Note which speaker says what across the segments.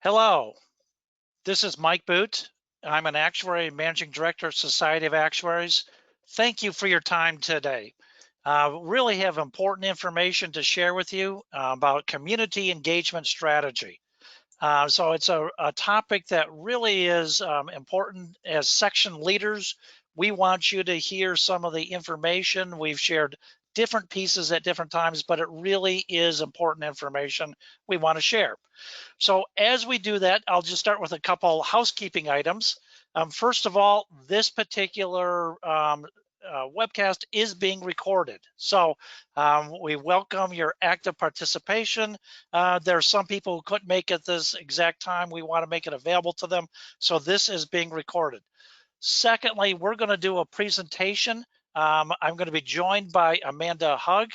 Speaker 1: Hello, this is Mike Boot. I'm an actuary and managing director at Society of Actuaries. Thank you for your time today. Really have important information to share with you about community engagement strategy. So it's a topic that really is important as section leaders. We want you to hear some of the information. We've shared different pieces at different times, but it really is important information we want to share. So as we do that, I'll just start with a couple housekeeping items. First of all, this particular webcast is being recorded. So we welcome your active participation. There are some people who couldn't make it this exact time. We want to make it available to them. So this is being recorded. Secondly, we're going to do a presentation. I'm going to be joined by Amanda Hug,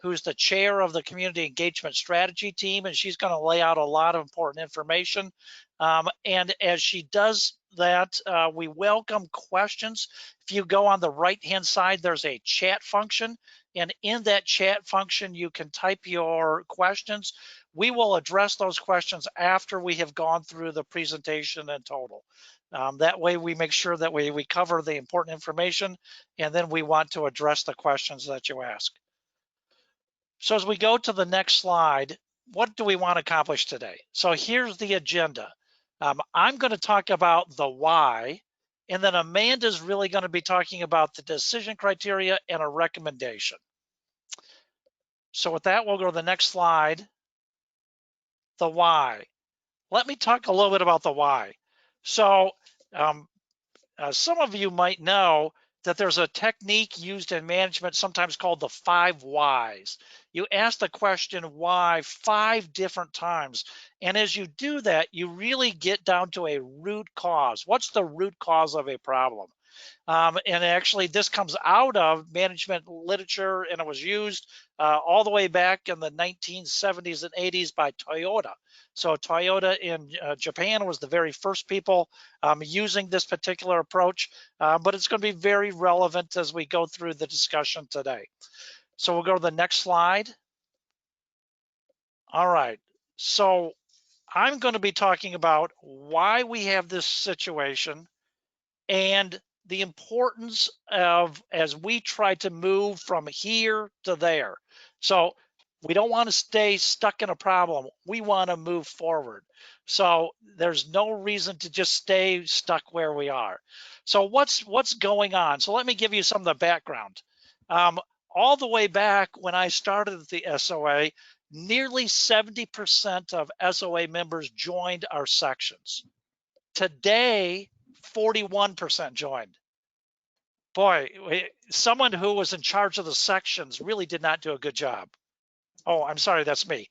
Speaker 1: who's the chair of the Community Engagement Strategy team, and she's going to lay out a lot of important information. And as she does that, we welcome questions. If you go on the right-hand side, there's a chat function, and in that chat function, you can type your questions. We will address those questions after we have gone through the presentation in total. That way we make sure that we cover the important information, and then we want to address the questions that you ask. So as we go to the next slide, what do we want to accomplish today? So here's the agenda. I'm going to talk about the why, and then Amanda's really going to be talking about the decision criteria and a recommendation. So with that, we'll go to the next slide, the why. Let me talk a little bit about the why. So some of you might know that there's a technique used in management sometimes called the 5 whys. You ask the question why 5 different times. And as you do that, you really get down to a root cause. What's the root cause of a problem? And actually, this comes out of management literature, and it was used all the way back in the 1970s and 80s by Toyota. So Toyota in Japan was the very first people using this particular approach, but it's going to be very relevant as we go through the discussion today. So we'll go to the next slide. All right, so I'm going to be talking about why we have this situation and the importance of as we try to move from here to there. So we don't want to stay stuck in a problem. We want to move forward. So there's no reason to just stay stuck where we are. So what's going on? So let me give you some of the background. All the way back when I started the SOA, nearly 70% of SOA members joined our sections. Today, 41% joined. Boy, someone who was in charge of the sections really did not do a good job. Oh, I'm sorry, that's me.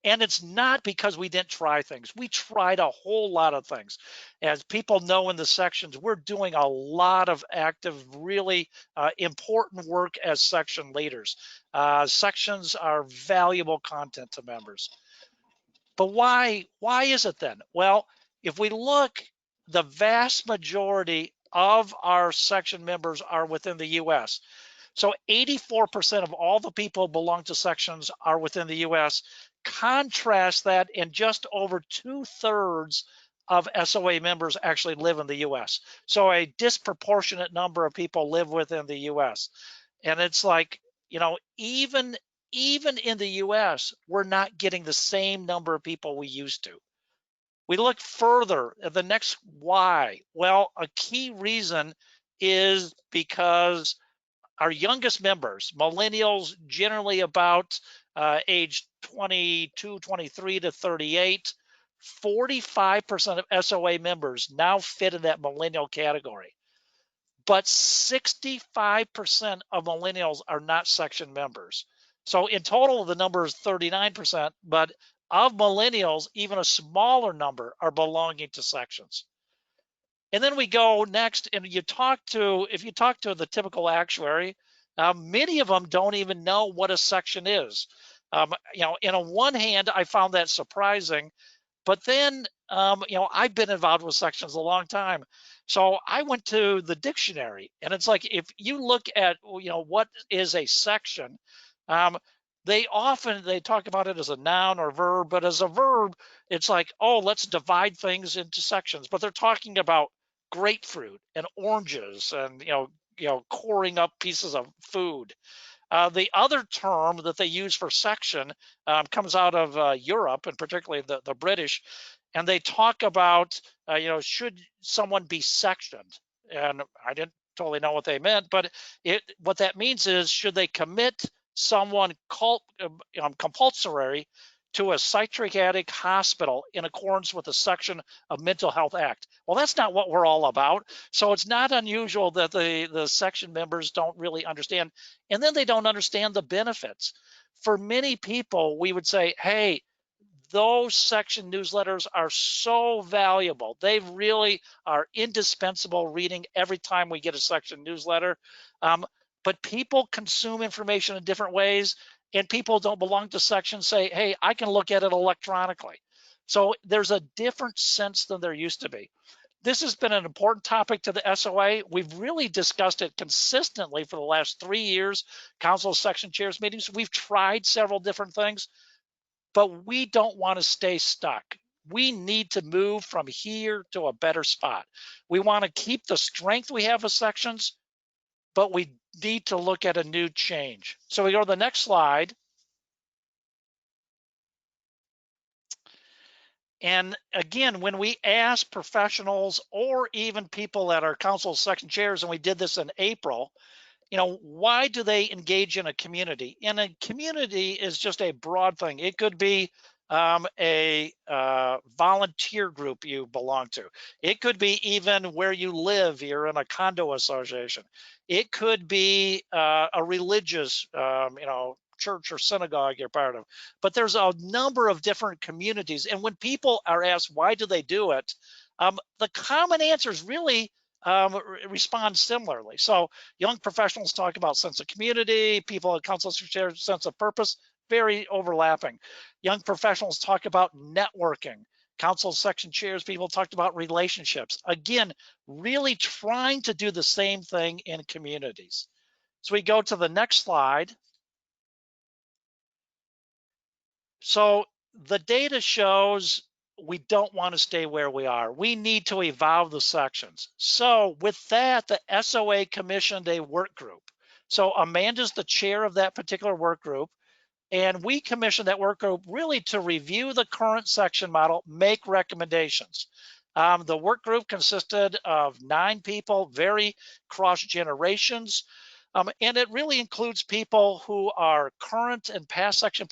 Speaker 1: And it's not because we didn't try things. We tried a whole lot of things. As people know in the sections, we're doing a lot of active, really important work as section leaders. Sections are valuable content to members. But why is it then? Well, if we look, the vast majority of our section members are within the US. So 84% of all the people who belong to sections are within the US. Contrast that, and just over 2/3 of SOA members actually live in the US. So a disproportionate number of people live within the US. And it's like, you know, even in the US, we're not getting the same number of people we used to. We look further at the next why. Well, a key reason is because our youngest members, millennials, generally about age 22, 23 to 38, 45% of SOA members now fit in that millennial category. But 65% of millennials are not section members. So in total, the number is 39%, but of millennials, even a smaller number are belonging to sections. And then we go next, and if you talk to the typical actuary, many of them don't even know what a section is. You know, on one hand, I found that surprising, but then, you know, I've been involved with sections a long time. So I went to the dictionary, and it's like, if you look at, you know, what is a section, They talk about it as a noun or verb, but as a verb, it's like, oh, let's divide things into sections. But they're talking about grapefruit and oranges and coring up pieces of food. The other term that they use for section comes out of Europe, and particularly the British, and they talk about, should someone be sectioned? And I didn't totally know what they meant, but what that means is, should they commit someone compulsory to a psychiatric hospital in accordance with the section of Mental Health Act? Well, that's not what we're all about. So it's not unusual that the section members don't really understand, and then they don't understand the benefits. For many people, we would say, hey, those section newsletters are so valuable. They really are indispensable reading every time we get a section newsletter. But people consume information in different ways, and people don't belong to sections say, hey, I can look at it electronically. So there's a different sense than there used to be. This has been an important topic to the SOA. We've really discussed it consistently for the last 3 years, council section chairs meetings. We've tried several different things, but we don't want to stay stuck. We need to move from here to a better spot. We want to keep the strength we have of sections, but we need to look at a new change. So we go to the next slide. And again, when we ask professionals or even people at our council section chairs, and we did this in April, why do they engage in a community? And a community is just a broad thing. It could be a volunteer group you belong to. It could be even where you live. You're in a condo association. It could be a religious, church or synagogue you're part of. But there's a number of different communities. And when people are asked, why do they do it? The common answers really respond similarly. So young professionals talk about sense of community, people at council share sense of purpose, very overlapping. Young professionals talk about networking. Council section chairs, people talked about relationships. Again, really trying to do the same thing in communities. So we go to the next slide. So the data shows we don't want to stay where we are. We need to evolve the sections. So with that, the SOA commissioned a work group. So Amanda's the chair of that particular work group, and we commissioned that work group really to review the current section model, make recommendations. The work group consisted of 9 people, very cross generations, and it really includes people who are current and past section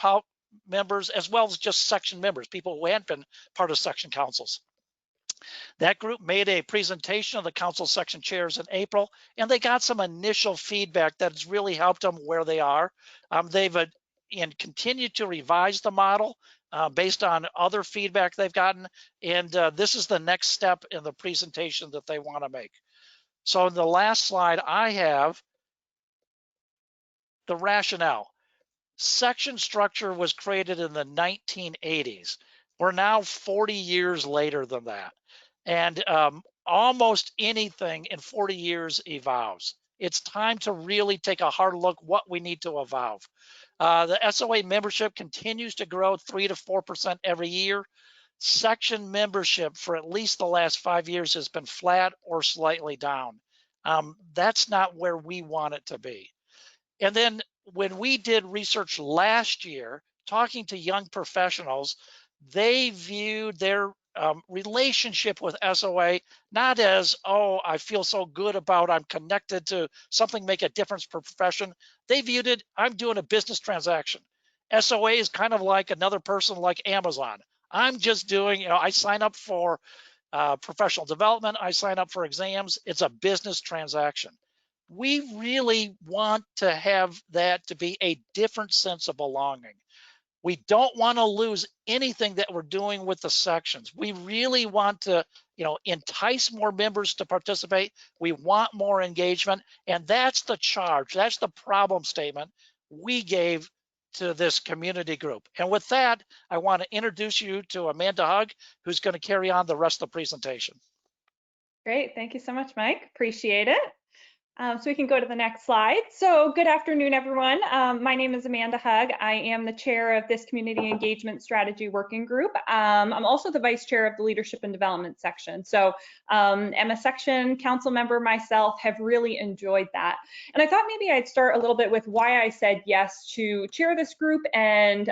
Speaker 1: members, as well as just section members, people who hadn't been part of section councils. That group made a presentation of the council section chairs in April, and they got some initial feedback that's really helped them where they are. They've and continue to revise the model based on other feedback they've gotten, and this is the next step in the presentation that they want to make. So in the last slide, I have the rationale. Section structure was created in the 1980s. We're now 40 years later than that. And almost anything in 40 years evolves. It's time to really take a hard look what we need to evolve. The SOA membership continues to grow 3 to 4% every year. Section membership for at least the last 5 years has been flat or slightly down. That's not where we want it to be. And then when we did research last year, talking to young professionals, they viewed their relationship with SOA not as, oh, I feel so good about I'm connected to something make a difference for profession. They viewed it, I'm doing a business transaction. SOA is kind of like another person like Amazon. I'm just doing, I sign up for professional development, I sign up for exams. It's a business transaction. We really want to have that to be a different sense of belonging. We don't want to lose anything that we're doing with the sections. We really want to, entice more members to participate. We want more engagement, and that's the charge. That's the problem statement we gave to this community group. And with that, I want to introduce you to Amanda Hugg, who's going to carry on the rest of the presentation.
Speaker 2: Great, thank you so much, Mike. Appreciate it. So we can go to the next slide. So good afternoon, everyone. My name is Amanda Hugg. I am the chair of this Community Engagement Strategy Working Group. I'm also the vice chair of the Leadership and Development section. So I'm a section council member myself, have really enjoyed that. And I thought maybe I'd start a little bit with why I said yes to chair this group and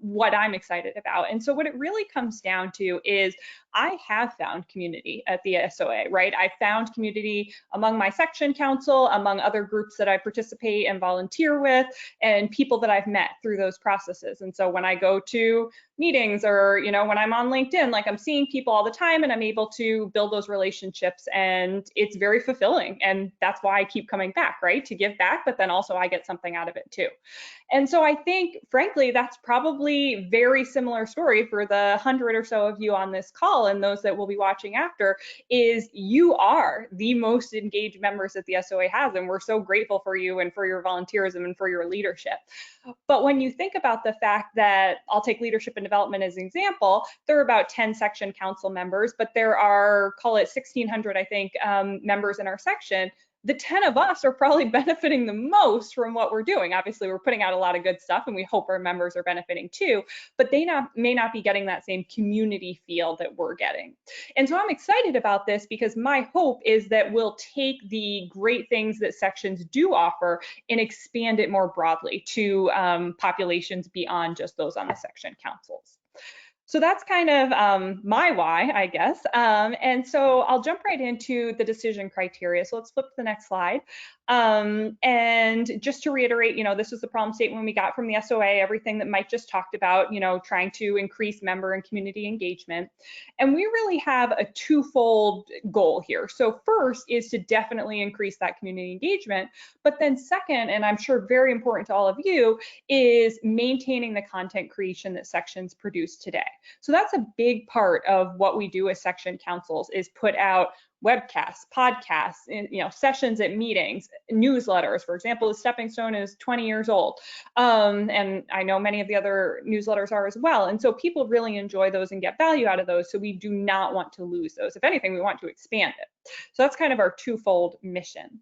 Speaker 2: what I'm excited about. And so what it really comes down to is I have found community at the SOA, right? I found community among my section council, among other groups that I participate and volunteer with, and people that I've met through those processes. And so when I go to meetings or, when I'm on LinkedIn, like I'm seeing people all the time and I'm able to build those relationships, and it's very fulfilling. And that's why I keep coming back, right? To give back, but then also I get something out of it too. And so I think, frankly, that's probably very similar story for the 100 or so of you on this call and those that will be watching after, is you are the most engaged members that the SOA has. And we're so grateful for you and for your volunteerism and for your leadership. But when you think about the fact that, I'll take leadership and development as an example, there are about 10 section council members, but there are, call it 1,600, I think, members in our section. The 10 of us are probably benefiting the most from what we're doing. Obviously, we're putting out a lot of good stuff and we hope our members are benefiting too, but they may not be getting that same community feel that we're getting. And so I'm excited about this because my hope is that we'll take the great things that sections do offer and expand it more broadly to populations beyond just those on the section councils. So that's kind of my why, I guess. And so I'll jump right into the decision criteria. So let's flip to the next slide. And just to reiterate, this was the problem statement we got from the SOA, everything that Mike just talked about, trying to increase member and community engagement. And we really have a twofold goal here. So first is to definitely increase that community engagement. But then second, and I'm sure very important to all of you, is maintaining the content creation that sections produce today. So that's a big part of what we do as section councils, is put out webcasts, podcasts, sessions at meetings, newsletters. For example, the Stepping Stone is 20 years old. And I know many of the other newsletters are as well. And so people really enjoy those and get value out of those. So we do not want to lose those. If anything, we want to expand it. So that's kind of our twofold mission.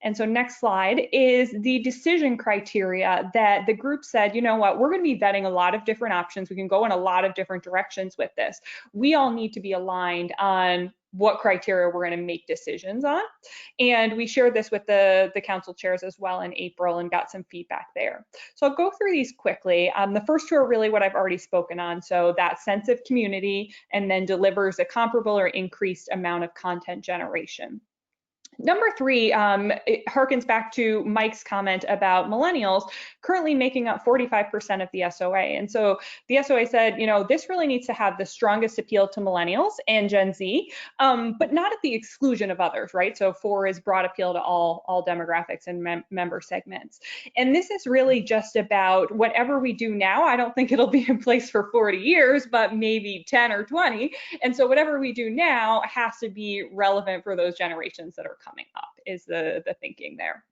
Speaker 2: And so next slide is the decision criteria that the group said, you know what, we're going to be vetting a lot of different options. We can go in a lot of different directions with this. We all need to be aligned on what criteria we're going to make decisions on. And we shared this with the council chairs as well in April and got some feedback there. So I'll go through these quickly. The first two are really what I've already spoken on. So that sense of community, and then delivers a comparable or increased amount of content generation. Number three, it harkens back to Mike's comment about millennials currently making up 45% of the SOA. And so the SOA said, this really needs to have the strongest appeal to millennials and Gen Z, but not at the exclusion of others, right? So 4 is broad appeal to all demographics and member segments. And this is really just about whatever we do now. I don't think it'll be in place for 40 years, but maybe 10 or 20. And so whatever we do now has to be relevant for those generations that are coming up, is the thinking there.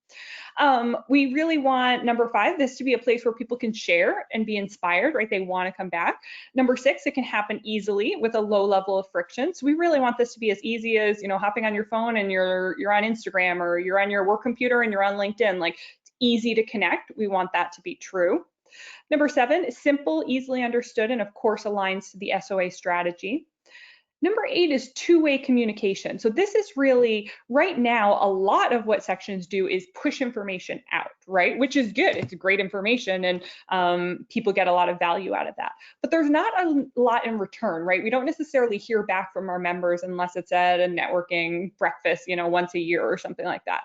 Speaker 2: We really want, number 5, this to be a place where people can share and be inspired, right? They want to come back. Number 6, it can happen easily with a low level of friction. So we really want this to be as easy as, hopping on your phone and you're on Instagram, or you're on your work computer and you're on LinkedIn. Like, it's easy to connect. We want that to be true. Number 7, simple, easily understood, and of course aligns to the SOA strategy. Number 8 is two-way communication. So this is really, right now, a lot of what sections do is push information out, right? Which is good. It's great information, and people get a lot of value out of that. But there's not a lot in return, right? We don't necessarily hear back from our members unless it's at a networking breakfast, once a year or something like that.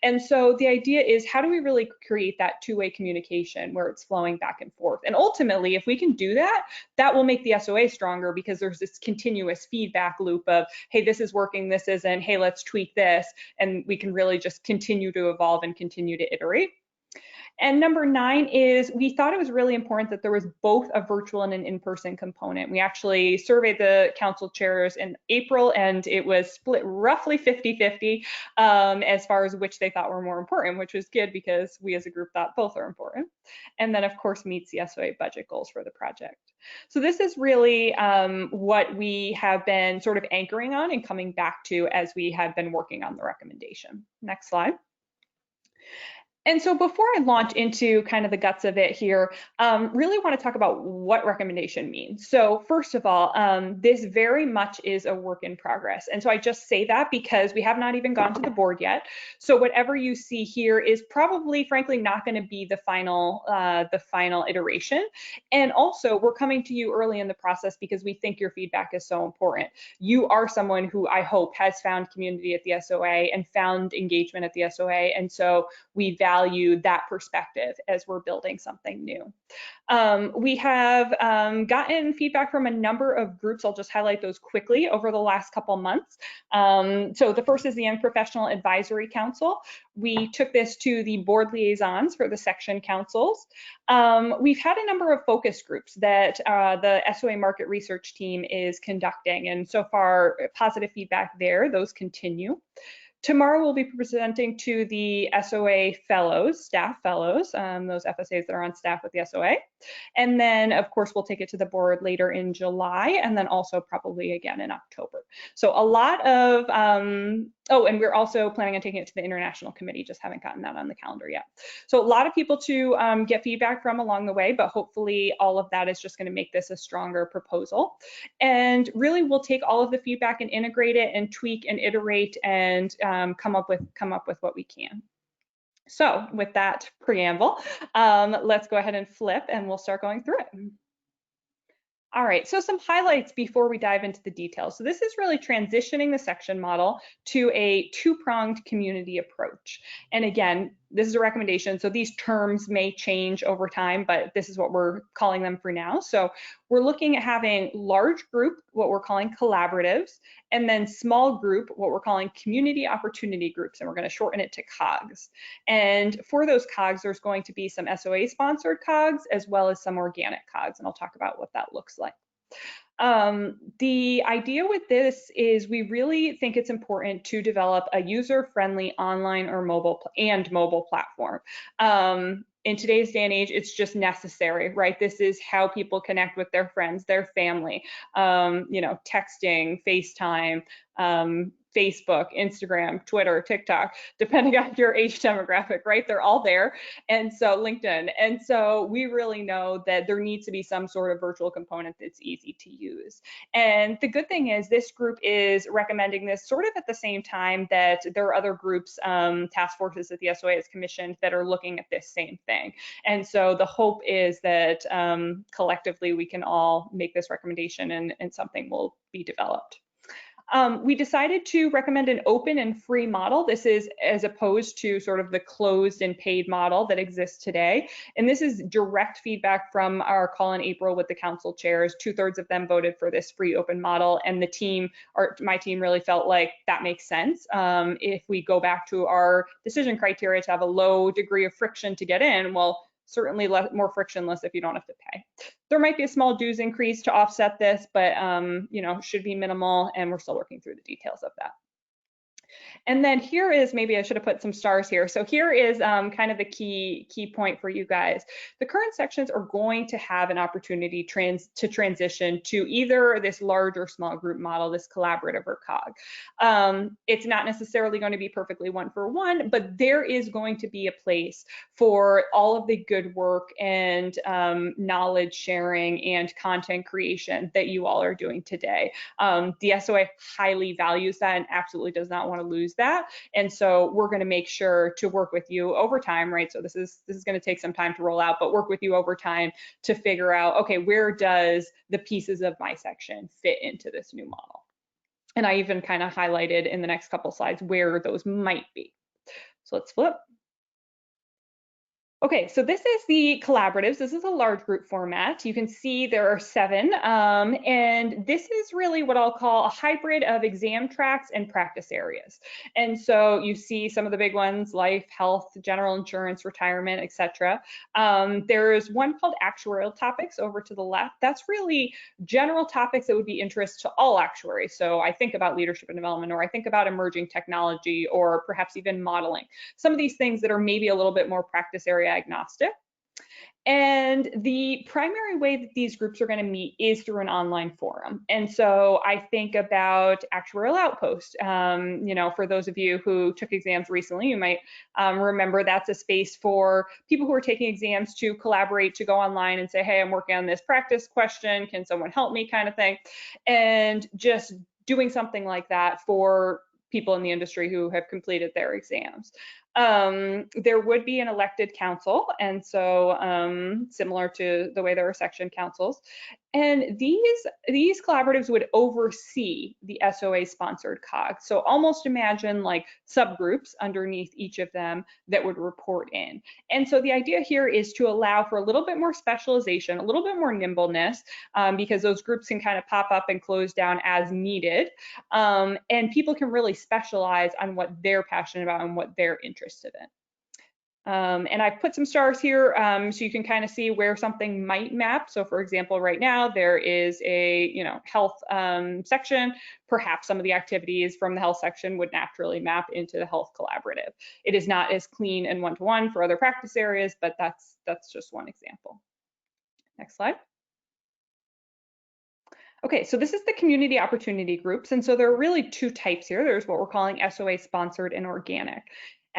Speaker 2: And so the idea is, how do we really create that two-way communication where it's flowing back and forth? And ultimately, if we can do that, that will make the SOA stronger, because there's this continuous feedback loop of, hey, this is working, this isn't, hey, let's tweak this, and we can really just continue to evolve and continue to iterate. And number 9 is, we thought it was really important that there was both a virtual and an in-person component. We actually surveyed the council chairs in April, and it was split roughly 50-50 as far as which they thought were more important, which was good because we as a group thought both are important. And then of course meets the SOA budget goals for the project. So this is really what we have been sort of anchoring on and coming back to as we have been working on the recommendation. Next slide. And so before I launch into kind of the guts of it here, really want to talk about what recommendation means. So first of all, this very much is a work in progress. And so I just say that because we have not even gone to the board yet. So whatever you see here is probably, frankly, not going to be the final iteration. And also, we're coming to you early in the process because we think your feedback is so important. You are someone who I hope has found community at the SOA and found engagement at the SOA. And so we value that perspective as we're building something new. We have gotten feedback from a number of groups. I'll just highlight those quickly over the last couple months. So the first is the Young Professional Advisory Council. We took this to the board liaisons for the section councils. We've had a number of focus groups that the SOA market research team is conducting, and so far positive feedback there. Those continue. Tomorrow we'll be presenting to the SOA fellows, staff fellows, those FSAs that are on staff with the SOA. And then, of course, we'll take it to the board later in July, and then also probably again in October. So a lot of, oh, and we're also planning on taking it to the International Committee, just haven't gotten that on the calendar yet. So a lot of people to get feedback from along the way, but hopefully all of that is just going to make this a stronger proposal. And really, we'll take all of the feedback and integrate it and tweak and iterate and come up with what we can. So with that preamble, let's go ahead and flip and we'll start going through it. All right, so some highlights before we dive into the details. So this is really transitioning the section model to a two-pronged community approach. And again, this is a recommendation, so these terms may change over time, but this is what we're calling them for now. So we're looking at having large group, what we're calling collaboratives, and then small group, what we're calling community opportunity groups, and we're going to shorten it to COGs. And for those COGs, there's going to be some SOA-sponsored COGs as well as some organic COGs, and I'll talk about what that looks like. The idea with this is we really think it's important to develop a user-friendly online or mobile platform. In today's day and age, it's just necessary, right? This is how people connect with their friends, their family, you know, texting, FaceTime, Facebook, Instagram, Twitter, TikTok, depending on your age demographic, right? They're all there. And so LinkedIn. And so we really know that there needs to be some sort of virtual component that's easy to use. And the good thing is this group is recommending this sort of at the same time that there are other groups, task forces that the SOA has commissioned that are looking at this same thing. And so the hope is that collectively we can all make this recommendation and something will be developed. We decided to recommend an open and free model. This is as opposed to sort of the closed and paid model that exists today. And this is direct feedback from our call in April with the council chairs. 2/3 of them voted for this free open model, and the team, or my team, really felt like that makes sense. If we go back to our decision criteria to have a low degree of friction to get in, well, certainly more frictionless if you don't have to pay. There might be a small dues increase to offset this, but you know, should be minimal, and we're still working through the details of that. And then here is, maybe I should have put some stars here. So here is kind of the key point for you guys. The current sections are going to have an opportunity to transition to either this large or small group model, this collaborative or COG. It's not necessarily going to be perfectly one for one, but there is going to be a place for all of the good work and knowledge sharing and content creation that you all are doing today. The SOA highly values that and absolutely does not want to lose that. And so we're going to make sure to work with you over time, right? So this is going to take some time to roll out, but work with you over time to figure out, okay, where does the pieces of my section fit into this new model? And I even kind of highlighted in the next couple slides where those might be. So let's flip. Okay, so this is the collaboratives. This is a large group format. You can see there are 7, and this is really what I'll call a hybrid of exam tracks and practice areas. And so you see some of the big ones: life, health, general insurance, retirement, etc. There's one called actuarial topics over to the left. That's really general topics that would be interest to all actuaries. So I think about leadership and development, or I think about emerging technology, or perhaps even modeling. Some of these things that are maybe a little bit more practice area agnostic. And the primary way that these groups are going to meet is through an online forum. And so I think about Actuarial Outpost. For those of you who took exams recently, you might remember that's a space for people who are taking exams to collaborate, to go online and say, hey, I'm working on this practice question. Can someone help me, kind of thing. And just doing something like that for people in the industry who have completed their exams. There would be an elected council, and so similar to the way there are section councils. And these collaboratives would oversee the SOA sponsored COG. So almost imagine like subgroups underneath each of them that would report in. And so the idea here is to allow for a little bit more specialization, a little bit more nimbleness, because those groups can kind of pop up and close down as needed. And people can really specialize on what they're passionate about and what they're interested in. And I've put some stars here so you can kind of see where something might map. So for example, right now there is a health section. Perhaps some of the activities from the health section would naturally map into the health collaborative. It is not as clean and one-to-one for other practice areas, but that's just one example. Next slide. Okay, so this is the community opportunity groups. And so there are really two types here. There's what we're calling SOA sponsored and organic.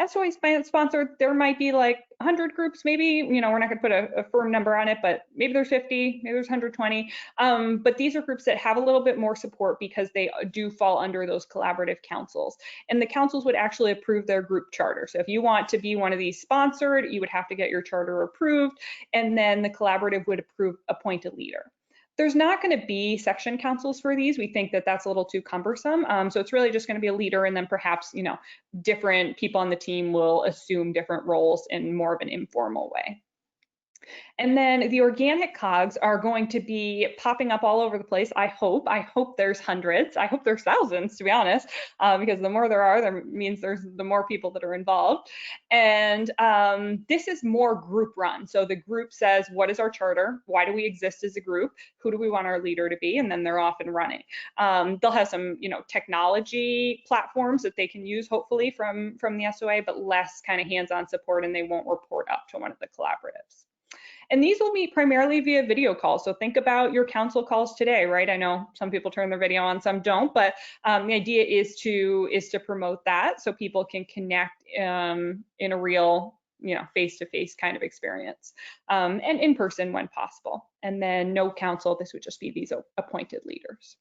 Speaker 2: SOA sponsored, there might be like 100 groups, maybe, we're not gonna put a firm number on it, but maybe there's 50, maybe there's 120. But these are groups that have a little bit more support because they do fall under those collaborative councils. And the councils would actually approve their group charter. So if you want to be one of these sponsored, you would have to get your charter approved, and then the collaborative would appoint a leader. There's not going to be section councils for these. We think that that's a little too cumbersome. So it's really just going to be a leader, and then perhaps, different people on the team will assume different roles in more of an informal way. And then the organic cogs are going to be popping up all over the place. I hope there's hundreds. I hope there's thousands, to be honest, because the more there are, that means there's the more people that are involved. And this is more group run. So the group says, what is our charter? Why do we exist as a group? Who do we want our leader to be? And then they're off and running. They'll have some, technology platforms that they can use, hopefully, from the SOA, but less kind of hands-on support, and they won't report up to one of the collaboratives. And these will meet primarily via video calls. So think about your council calls today, right? I know some people turn their video on, some don't, but the idea is to promote that so people can connect in a real, face-to-face kind of experience, and in person when possible. And then no council, this would just be these appointed leaders.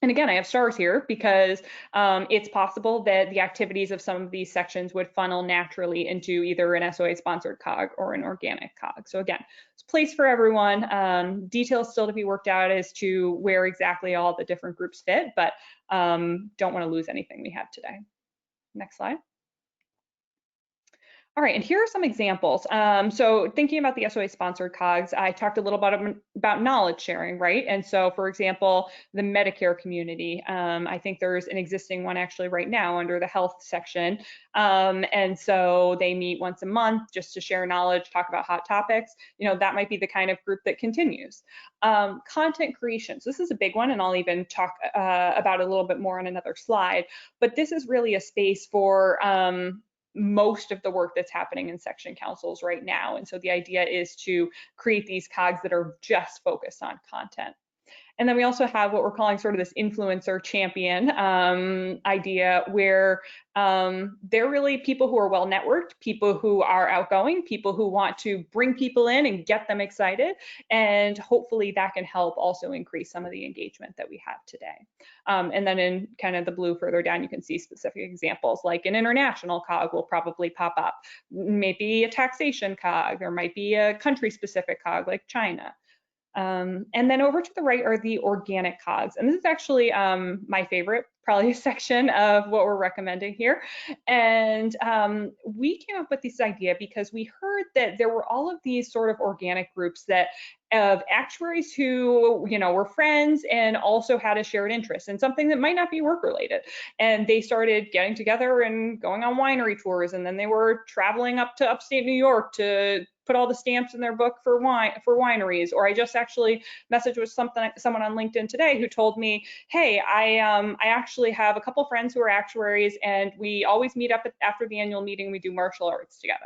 Speaker 2: And again, I have stars here because it's possible that the activities of some of these sections would funnel naturally into either an SOA sponsored COG or an organic COG. So again, it's a place for everyone. Details still to be worked out as to where exactly all the different groups fit, but don't want to lose anything we have today. Next slide. All right, and here are some examples. So thinking about the SOA sponsored COGs, I talked a little about knowledge sharing, right? And so, for example, the Medicare community, I think there's an existing one actually right now under the health section. And so they meet once a month just to share knowledge, talk about hot topics. That might be the kind of group that continues. Content creation. So this is a big one, and I'll even talk about it a little bit more on another slide. But this is really a space for most of the work that's happening in section councils right now. And so the idea is to create these COGs that are just focused on content. And then we also have what we're calling sort of this influencer champion idea, where they're really people who are well networked, people who are outgoing, people who want to bring people in and get them excited. And hopefully that can help also increase some of the engagement that we have today. And then in kind of the blue further down, you can see specific examples, like an international COG will probably pop up, maybe a taxation COG, there might be a country specific COG like China. And then over to the right are the organic COGs. And this is actually my favorite, probably section of what we're recommending here. And we came up with this idea because we heard that there were all of these sort of organic groups that of actuaries who, were friends and also had a shared interest in something that might not be work related. And they started getting together and going on winery tours. And then they were traveling up to upstate New York to put all the stamps in their book for wineries. Or I just actually messaged with someone on LinkedIn today who told me, hey, I actually have a couple friends who are actuaries, and we always meet up after the annual meeting. We do martial arts together.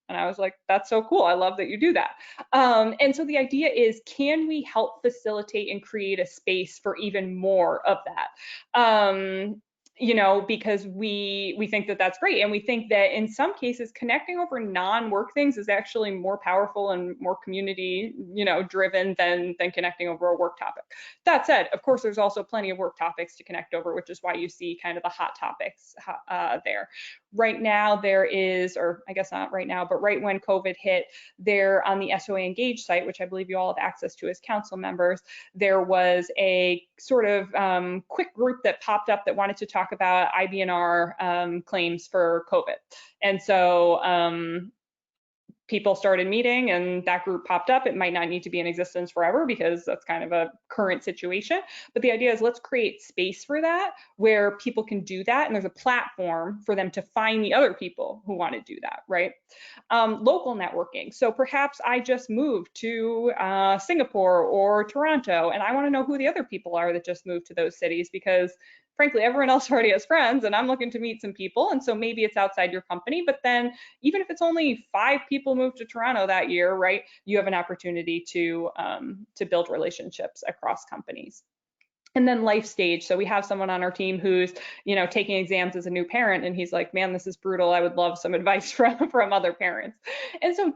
Speaker 2: And I was like, that's so cool. I love that you do that. And so the idea is, can we help facilitate and create a space for even more of that? Because we think that that's great, and we think that in some cases connecting over non-work things is actually more powerful and more community driven than connecting over a work topic. That said, of course, there's also plenty of work topics to connect over, which is why you see kind of the hot topics there. Right now there is, or I guess not right now, but right when COVID hit, there on the SOA Engage site, which I believe you all have access to as council members, there was a sort of quick group that popped up that wanted to talk about IBNR claims for COVID. And so people started meeting and that group popped up. It might not need to be in existence forever because that's kind of a current situation. But the idea is, let's create space for that where people can do that. And there's a platform for them to find the other people who want to do that, right? Local networking. So perhaps I just moved to Singapore or Toronto, and I want to know who the other people are that just moved to those cities, because frankly, everyone else already has friends and I'm looking to meet some people. And so maybe it's outside your company, but then even if it's only 5 people moved to Toronto that year, right, you have an opportunity to build relationships across companies. And then life stage. So we have someone on our team who's, taking exams as a new parent, and he's like, man, this is brutal. I would love some advice from other parents. And so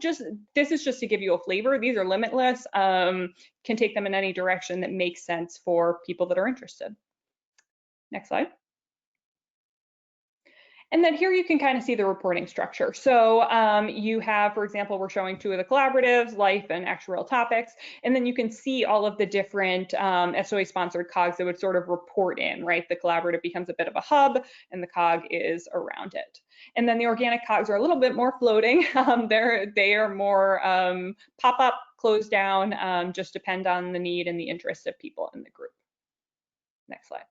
Speaker 2: this is just to give you a flavor. These are limitless, can take them in any direction that makes sense for people that are interested. Next slide. And then here you can kind of see the reporting structure. So you have, for example, we're showing 2 of the collaboratives, life and actuarial topics, and then you can see all of the different SOA sponsored COGs that would sort of report in, right? The collaborative becomes a bit of a hub and the COG is around it. And then the organic COGs are a little bit more floating. They are more pop up, close down, just depend on the need and the interest of people in the group. Next slide.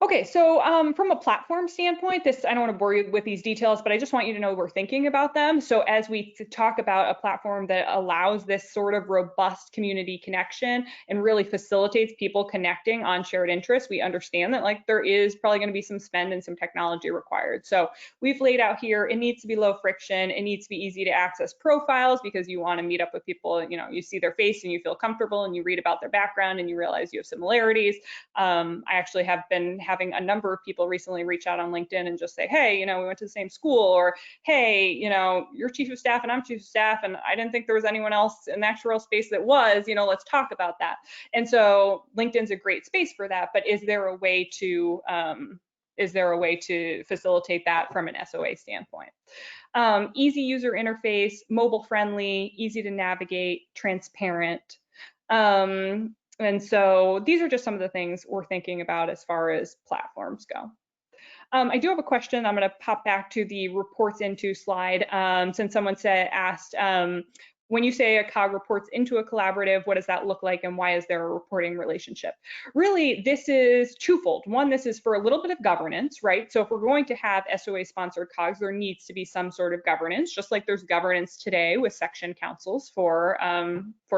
Speaker 2: Okay, so from a platform standpoint, I don't want to bore you with these details, but I just want you to know we're thinking about them. So as we talk about a platform that allows this sort of robust community connection and really facilitates people connecting on shared interests, we understand that there is probably going to be some spend and some technology required. So we've laid out here, it needs to be low friction, it needs to be easy to access profiles, because you want to meet up with people, you see their face and you feel comfortable and you read about their background and you realize you have similarities. I actually have been having a number of people recently reach out on LinkedIn and just say, hey, we went to the same school, or hey, you're chief of staff and I'm chief of staff, and I didn't think there was anyone else in the actuarial space that was, let's talk about that. And so LinkedIn's a great space for that, but is there a way to facilitate that from an SOA standpoint? Easy user interface, mobile friendly, easy to navigate, transparent. And so these are just some of the things we're thinking about as far as platforms go. I do have a question. I'm going to pop back to the reports into slide, since someone asked, when you say a COG reports into a collaborative, what does that look like and why is there a reporting relationship? Really, this is twofold. One, this is for a little bit of governance, right? So if we're going to have SOA sponsored COGs, there needs to be some sort of governance, just like there's governance today with section councils for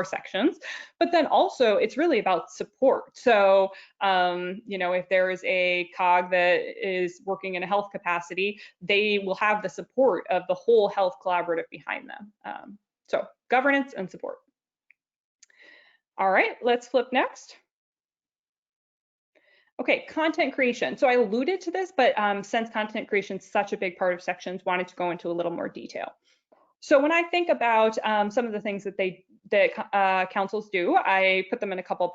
Speaker 2: sections. But then also it's really about support. So, if there is a COG that is working in a health capacity, they will have the support of the whole health collaborative behind them. So governance and support. All right, let's flip next. Okay, content creation. So I alluded to this, but since content creation is such a big part of sections, wanted to go into a little more detail. So when I think about some of the things that councils do, I put them in a couple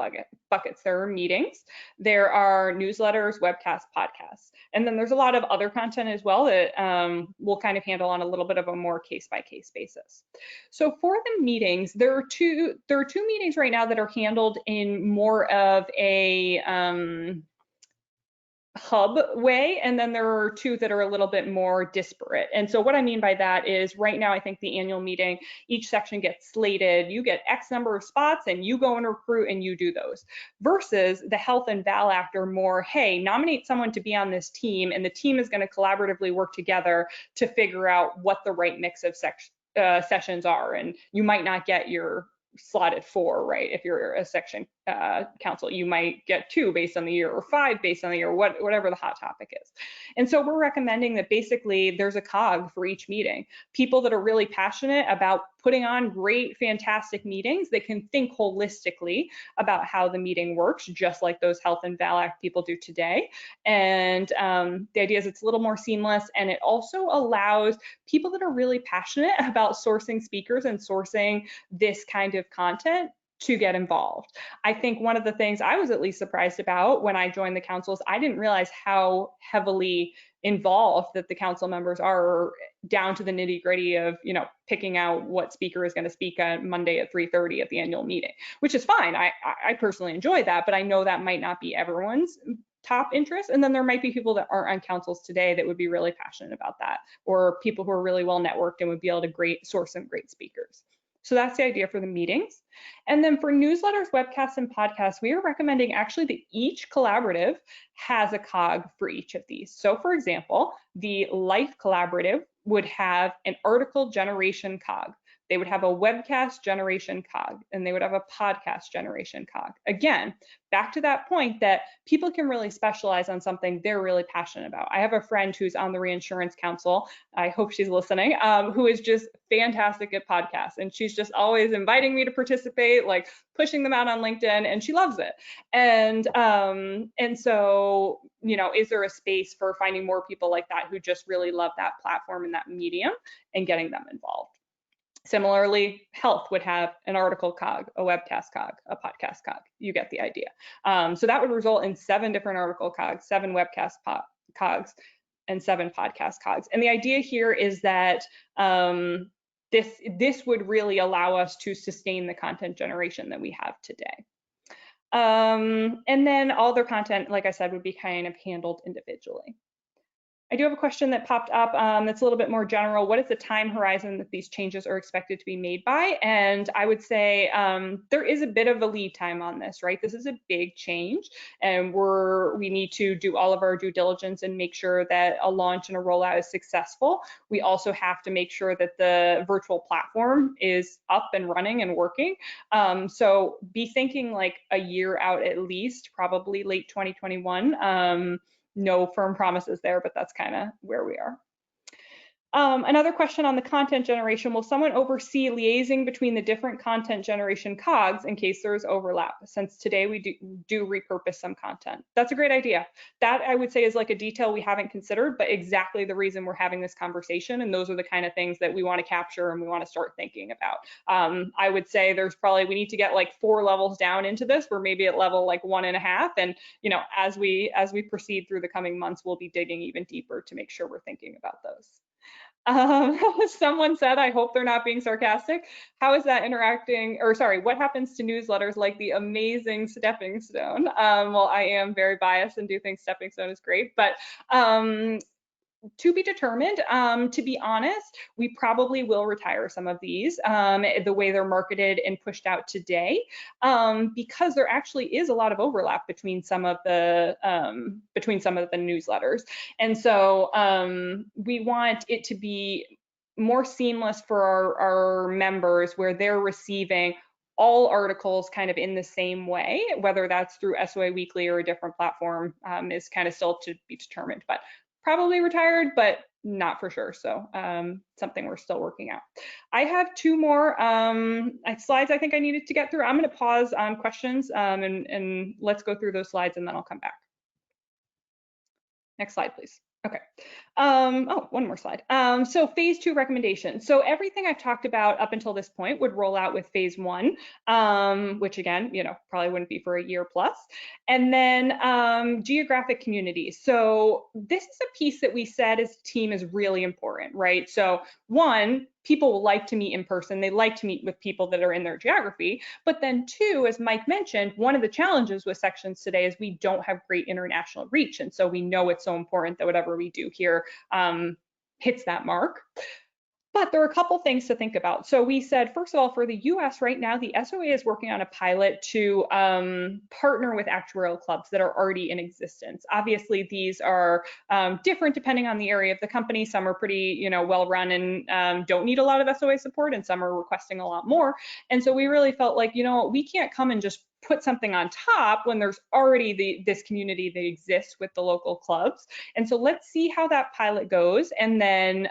Speaker 2: buckets. There are meetings, there are newsletters, webcasts, podcasts, and then there's a lot of other content as well that we'll kind of handle on a little bit of a more case-by-case basis. So for the meetings, there are two meetings right now that are handled in more of a hub way, and then there are 2 that are a little bit more disparate. And so what I mean by that is, right now I think the annual meeting, each section gets slated, you get X number of spots and you go and recruit and you do those, versus the health and val act are more, hey, nominate someone to be on this team and the team is going to collaboratively work together to figure out what the right mix of sessions are. And you might not get your slotted 4, right, if you're a section council. You might get 2 based on the year, or 5 based on the year, whatever the hot topic is. And so we're recommending that basically there's a cog for each meeting. People that are really passionate about putting on great, fantastic meetings, they can think holistically about how the meeting works, just like those Health and Val Act people do today. And the idea is it's a little more seamless, and it also allows people that are really passionate about sourcing speakers and sourcing this kind of content to get involved. I think one of the things I was at least surprised about when I joined the council is I didn't realize how heavily involved that the council members are, down to the nitty gritty of, picking out what speaker is going to speak on Monday at 3:30 at the annual meeting, which is fine. I personally enjoy that, but I know that might not be everyone's top interest. And then there might be people that aren't on councils today that would be really passionate about that, or people who are really well networked and would be able to source some great speakers. So that's the idea for the meetings. And then for newsletters, webcasts, and podcasts, we are recommending actually that each collaborative has a cog for each of these. So for example, the Life Collaborative would have an article generation cog. They would have a webcast generation cog, and they would have a podcast generation cog. Again, back to that point that people can really specialize on something they're really passionate about. I have a friend who's on the Reinsurance Council, I hope she's listening, who is just fantastic at podcasts. And she's just always inviting me to participate, like pushing them out on LinkedIn, and she loves it. And so, is there a space for finding more people like that who just really love that platform and that medium and getting them involved? Similarly, health would have an article cog, a webcast cog, a podcast cog. You get the idea. So that would result in 7 different article cogs, 7 webcast cogs, and 7 podcast cogs. And the idea here is that this would really allow us to sustain the content generation that we have today. And then all their content, like I said, would be kind of handled individually. I do have a question that popped up that's a little bit more general. What is the time horizon that these changes are expected to be made by? And I would say there is a bit of a lead time on this, right? This is a big change, and we need to do all of our due diligence and make sure that a launch and a rollout is successful. We also have to make sure that the virtual platform is up and running and working. So be thinking like a year out at least, probably late 2021. No firm promises there, but that's kind of where we are. Another question on the content generation: will someone oversee liaising between the different content generation cogs in case there is overlap? Since today we do repurpose some content. That's a great idea. That I would say is like a detail we haven't considered, but exactly the reason we're having this conversation, and those are the kind of things that we want to capture and we want to start thinking about. I would say we need to get like 4 levels down into this. We're maybe at level like 1.5, and as we proceed through the coming months, we'll be digging even deeper to make sure we're thinking about those. Someone said, I hope they're not being sarcastic. How is that what happens to newsletters like the amazing Stepping Stone? Well, I am very biased and do think Stepping Stone is great, but to be determined. To be honest, we probably will retire some of these the way they're marketed and pushed out today, because there actually is a lot of overlap between some of the newsletters, and so we want it to be more seamless for our members, where they're receiving all articles kind of in the same way. Whether that's through SOA Weekly or a different platform is kind of still to be determined, but probably retired, but not for sure. So something we're still working out. I have 2 more slides I think I needed to get through. I'm going to pause on questions and let's go through those slides, and then I'll come back. Next slide, please. Okay. One more slide. So phase 2 recommendations. So everything I've talked about up until this point would roll out with phase 1, which again, probably wouldn't be for a year plus. And then geographic communities. So this is a piece that we said as a team is really important, right? So 1, people like to meet in person. They like to meet with people that are in their geography. But then 2, as Mike mentioned, one of the challenges with sections today is we don't have great international reach. And so we know it's so important that whatever we do here hits that mark. But there are a couple things to think about. So we said, first of all, for the US right now, the SOA is working on a pilot to partner with actuarial clubs that are already in existence. Obviously, these are different depending on the area of the company. Some are pretty, well run and don't need a lot of SOA support, and some are requesting a lot more. And so we really felt like, we can't come and just put something on top when there's already this community that exists with the local clubs. And so let's see how that pilot goes, and then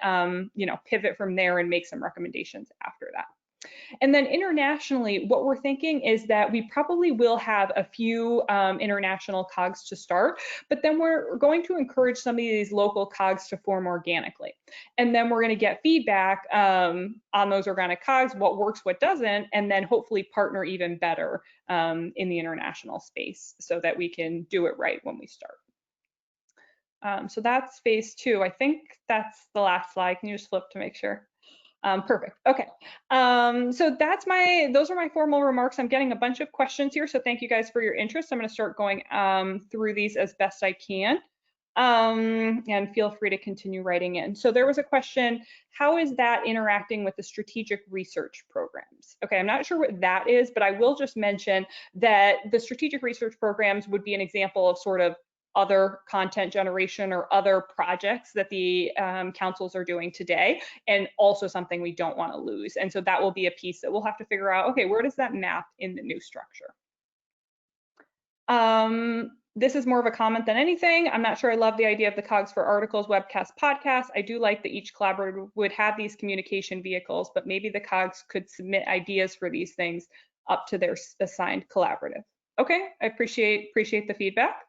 Speaker 2: pivot from there and make some recommendations after that. And then internationally, what we're thinking is that we probably will have a few international COGs to start, but then we're going to encourage some of these local COGs to form organically. And then we're going to get feedback on those organic COGs, what works, what doesn't, and then hopefully partner even better in the international space so that we can do it right when we start. So that's phase 2. I think that's the last slide. Can you just flip to make sure? Perfect. Okay. So those are my formal remarks. I'm getting a bunch of questions here, so thank you guys for your interest. I'm going to start going through these as best I can. And feel free to continue writing in. So there was a question, how is that interacting with the strategic research programs? Okay, I'm not sure what that is, but I will just mention that the strategic research programs would be an example of sort of other content generation or other projects that the councils are doing today, and also something we don't want to lose. And so that will be a piece that we'll have to figure out, okay, where does that map in the new structure? This is more of a comment than anything. I'm not sure I love the idea of the COGS for articles, webcasts, podcasts. I do like that each collaborator would have these communication vehicles, but maybe the COGS could submit ideas for these things up to their assigned collaborative. Okay, I appreciate the feedback.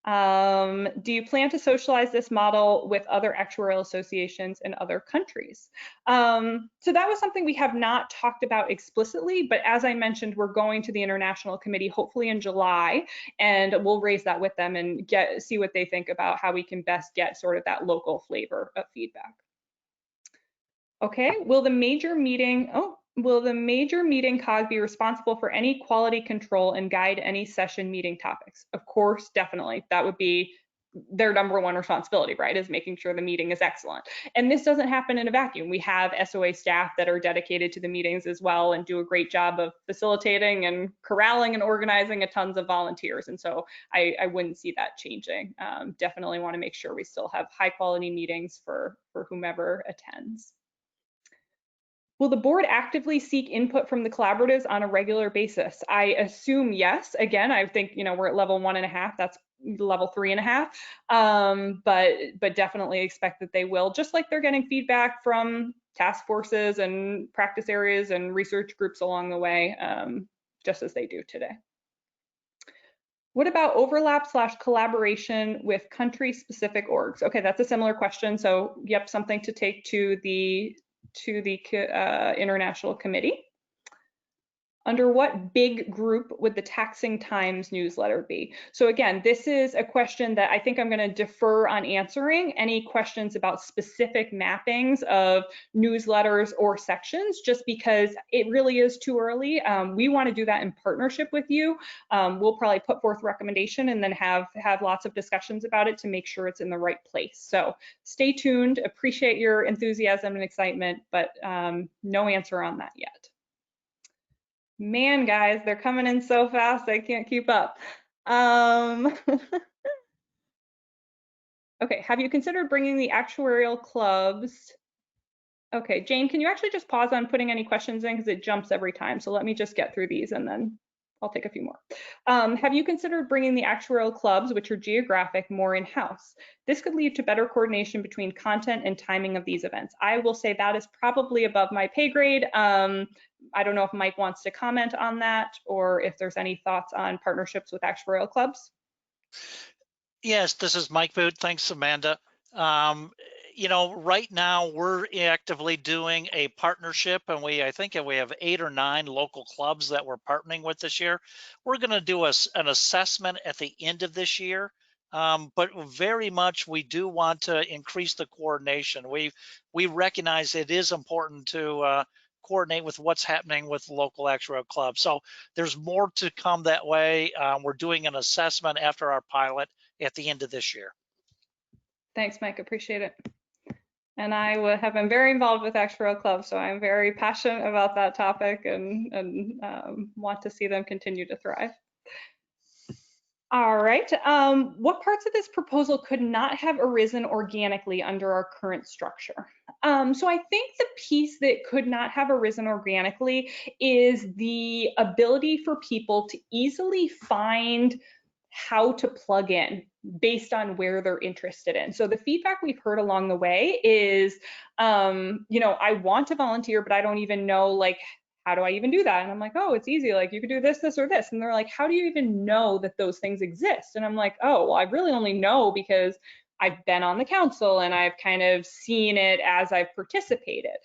Speaker 2: Do you plan to socialize this model with other actuarial associations in other countries? So that was something we have not talked about explicitly, but as I mentioned, we're going to the International Committee hopefully in July, and we'll raise that with them and see what they think about how we can best get sort of that local flavor of feedback. Okay, will the major meeting COG be responsible for any quality control and guide any session meeting topics? Of course, definitely. That would be their number one responsibility, right, is making sure the meeting is excellent. And this doesn't happen in a vacuum. We have SOA staff that are dedicated to the meetings as well and do a great job of facilitating and corralling and organizing a tons of volunteers. And so I wouldn't see that changing. Definitely want to make sure we still have high quality meetings for whomever attends. Will the board actively seek input from the collaboratives on a regular basis? I assume yes. Again, I think we're at level 1.5. That's level 3.5. But definitely expect that they will, just like they're getting feedback from task forces and practice areas and research groups along the way, just as they do today. What about overlap / collaboration with country-specific orgs? Okay, that's a similar question. So, yep, something to take to the International Committee. Under what big group would the Taxing Times newsletter be? So again, this is a question that I think I'm going to defer on answering. Any questions about specific mappings of newsletters or sections, just because it really is too early. We want to do that in partnership with you. We'll probably put forth recommendation and then have lots of discussions about it to make sure it's in the right place. So stay tuned. Appreciate your enthusiasm and excitement, but no answer on that yet. Man, guys, they're coming in so fast, I can't keep up. Okay, have you considered bringing the actuarial clubs? Okay, Jane, can you actually just pause on putting any questions in, because it jumps every time. So let me just get through these and then I'll take a few more. Have you considered bringing the actuarial clubs, which are geographic, more in-house? This could lead to better coordination between content and timing of these events. I will say that is probably above my pay grade. I don't know if Mike wants to comment on that, or if there's any thoughts on partnerships with actuarial clubs.
Speaker 1: Yes, this is Mike Boot. Thanks, Amanda. Right now we're actively doing a partnership, and I think we have 8 or 9 local clubs that we're partnering with this year. We're going to do an assessment at the end of this year, but very much we do want to increase the coordination. We recognize it is important to coordinate with what's happening with local actuarial clubs. So there's more to come that way. We're doing an assessment after our pilot at the end of this year.
Speaker 2: Thanks, Mike. Appreciate it. And I have been very involved with actuarial clubs, so I'm very passionate about that topic and want to see them continue to thrive. All right. What parts of this proposal could not have arisen organically under our current structure? So I think the piece that could not have arisen organically is the ability for people to easily find how to plug in based on where they're interested in. So the feedback we've heard along the way is, I want to volunteer, but I don't even know like how do I even do that? And I'm like, oh, it's easy. Like you could do this, this, or this. And they're like, how do you even know that those things exist? And I'm like, oh, well, I really only know because I've been on the council and I've kind of seen it as I've participated.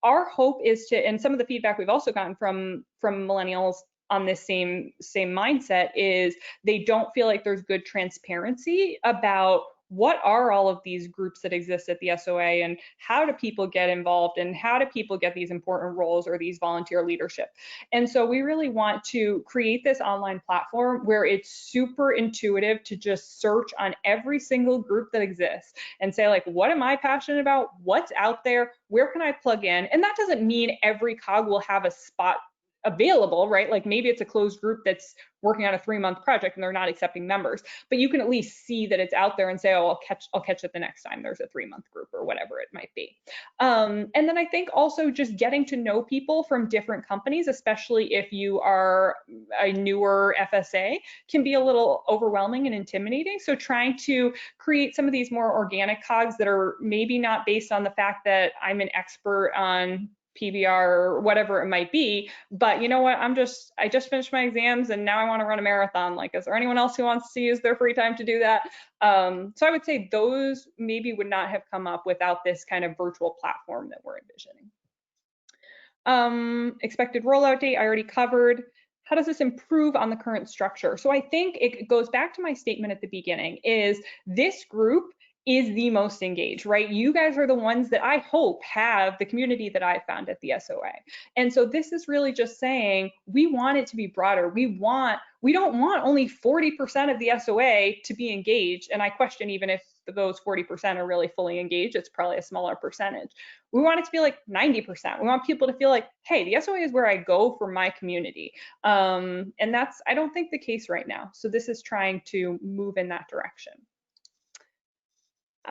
Speaker 2: Our hope is to, and some of the feedback we've also gotten from millennials on this same mindset is they don't feel like there's good transparency about what are all of these groups that exist at the SOA and how do people get involved and how do people get these important roles or these volunteer leadership. And so we really want to create this online platform where it's super intuitive to just search on every single group that exists and say like, what am I passionate about? What's out there? Where can I plug in? And that doesn't mean every cog will have a spot available, right? Like maybe it's a closed group that's working on a 3-month project and they're not accepting members, but you can at least see that it's out there and say, oh, I'll catch it the next time there's a 3-month group or whatever it might be. And then I think also just getting to know people from different companies, especially if you are a newer FSA, can be a little overwhelming and intimidating. So trying to create some of these more organic cogs that are maybe not based on the fact that I'm an expert on PBR or whatever it might be, but you know what, I just finished my exams and now I want to run a marathon. Like, is there anyone else who wants to use their free time to do that? So I would say those maybe would not have come up without this kind of virtual platform that we're envisioning. Expected rollout date, I already covered. How does this improve on the current structure? So I think it goes back to my statement at the beginning is this group is the most engaged, right? You guys are the ones that I hope have the community that I found at the SOA. And so this is really just saying we want it to be broader. We don't want only 40% of the SOA to be engaged. And I question even if those 40% are really fully engaged, it's probably a smaller percentage. We want it to be like 90%. We want people to feel like, hey, the SOA is where I go for my community. And that's, I don't think the case right now. So this is trying to move in that direction.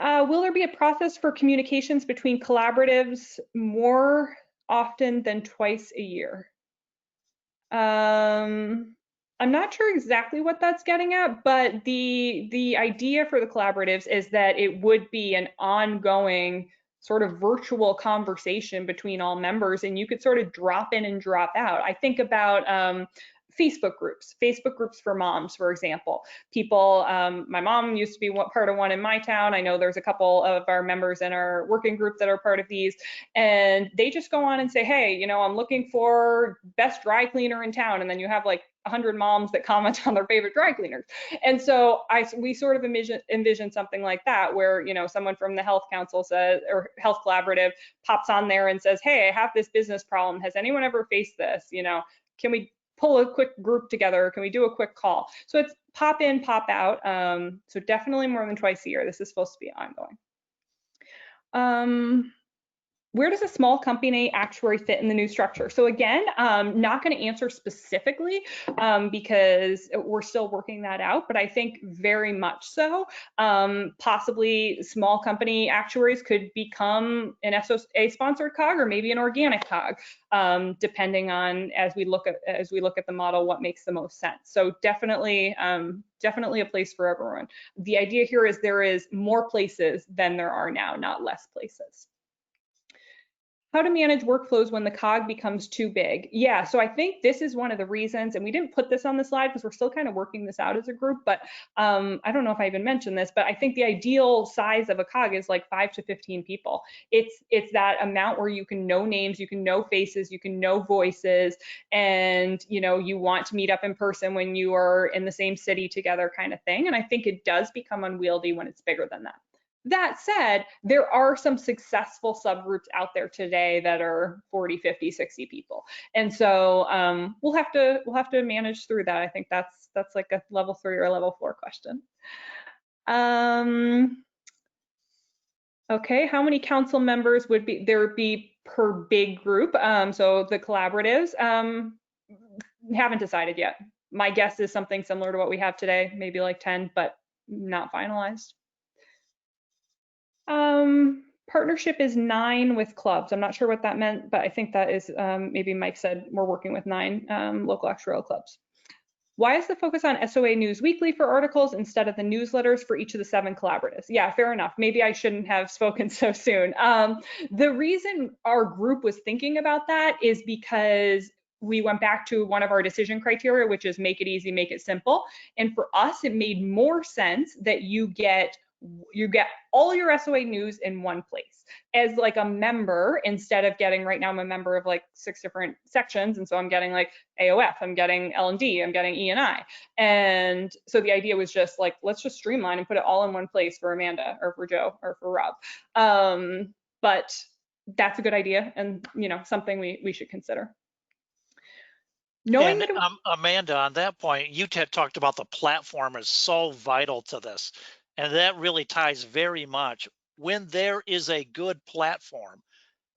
Speaker 2: Will there be a process for communications between collaboratives more often than twice a year? I'm not sure exactly what that's getting at, but the idea for the collaboratives is that it would be an ongoing sort of virtual conversation between all members, and you could sort of drop in and drop out. I think about Facebook groups for moms, for example. People, my mom used to be part of one in my town. I know there's a couple of our members in our working group that are part of these, and they just go on and say, hey, I'm looking for best dry cleaner in town. And then you have like 100 moms that comment on their favorite dry cleaners. And so we sort of envision something like that, where, someone from the health council says, or health collaborative pops on there and says, hey, I have this business problem. Has anyone ever faced this? Can we pull a quick group together? Can we do a quick call? So it's pop in, pop out. So definitely more than twice a year. This is supposed to be ongoing. Where does a small company actuary fit in the new structure? So again, not going to answer specifically because we're still working that out, but I think very much so. Possibly small company actuaries could become an SOA sponsored cog or maybe an organic cog, depending on as we look at the model, what makes the most sense. So definitely a place for everyone. The idea here is there is more places than there are now, not less places. How to manage workflows when the cog becomes too big. Yeah, so I think this is one of the reasons, and we didn't put this on the slide because we're still kind of working this out as a group, but I don't know if I even mentioned this, but I think the ideal size of a cog is like 5 to 15 people. It's that amount where you can know names, you can know faces, you can know voices, and you want to meet up in person when you are in the same city together kind of thing. And I think it does become unwieldy when it's bigger than that. That said, there are some successful subgroups out there today that are 40, 50, 60 people. And so we'll have to manage through that. I think that's like a level 3 or level 4 question. Okay, how many council members would there be per big group? So the collaboratives haven't decided yet. My guess is something similar to what we have today, maybe like 10, but not finalized. Partnership is 9 with clubs. I'm not sure what that meant, but I think that is, maybe Mike said we're working with 9 local actuarial clubs. Why is the focus on SOA News Weekly for articles instead of the newsletters for each of the 7 collaboratives? Yeah, fair enough. Maybe I shouldn't have spoken so soon. The reason our group was thinking about that is because we went back to one of our decision criteria, which is make it easy, make it simple. And for us, it made more sense that you get all your SOA news in one place as like a member, instead of getting, right now I'm a member of like 6 different sections, and so I'm getting like AOF, I'm getting L&D, I'm getting E&I. And so the idea was just like, let's just streamline and put it all in one place for Amanda or for Joe or for Rob. But that's a good idea, and something we should consider. Knowing
Speaker 1: And
Speaker 2: that
Speaker 1: Amanda, on that point, you talked about the platform is so vital to this, and that really ties very much. When there is a good platform,